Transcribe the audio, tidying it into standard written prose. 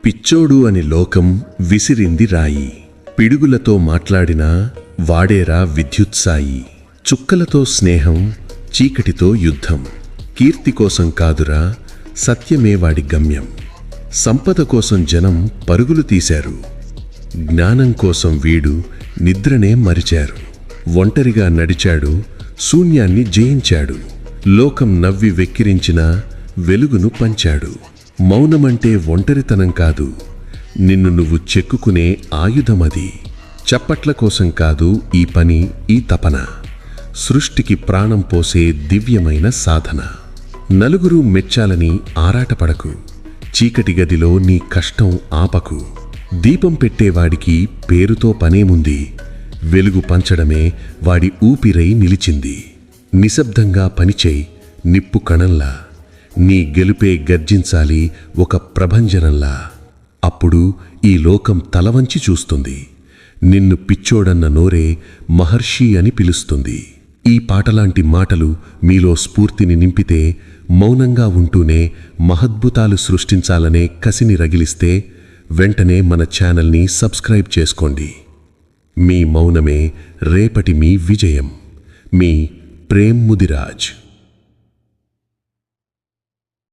పిచ్చోడు అని లోకం విసిరింది రాయి, పిడుగులతో మాట్లాడినా వాడేరా విద్యుత్సాయి. చుక్కలతో స్నేహం, చీకటితో యుద్ధం, కీర్తి కోసం కాదురా సత్యమే వాడి గమ్యం. సంపద కోసం జనం పరుగులు తీశారు, జ్ఞానం కోసం వీడు నిద్రనే మరిచారు. ఒంటరిగా నడిచాడు, శూన్యాన్ని జయించాడు. లోకం నవ్వి వెక్కిరించిన వెలుగును పంచాడు. మౌనమంటే ఒంటరితనం కాదు, నిన్ను నువ్వు చెక్కుకునే ఆయుధమది. చప్పట్ల కోసం కాదు ఈ పని, ఈ తపన సృష్టికి ప్రాణం పోసే దివ్యమైన సాధన. నలుగురు మెచ్చాలని ఆరాటపడకు, చీకటి గదిలో నీ కష్టం ఆపకు. దీపం పెట్టేవాడికి పేరుతో పనేముంది, వెలుగు పంచడమే వాడి ఊపిరై నిలిచింది. నిశ్శబ్దంగా పనిచేయి నిప్పు కణంలా, నీ గెలుపే గర్జించాలి ఒక ప్రభంజనంలా. అప్పుడు ఈ లోకం తలవంచి చూస్తుంది, నిన్ను పిచ్చోడన్న నోరే మహర్షి అని పిలుస్తుంది. ఈ పాటలాంటి మాటలు మీలో స్ఫూర్తిని నింపితే, మౌనంగా ఉంటూనే మహద్భుతాలు సృష్టించాలనే కసిని రగిలిస్తే వెంటనే మన ఛానల్ని సబ్స్క్రైబ్ చేసుకోండి. మీ మౌనమే రేపటి మీ విజయం. మీ ప్రేమ్ ముదిరాజ్.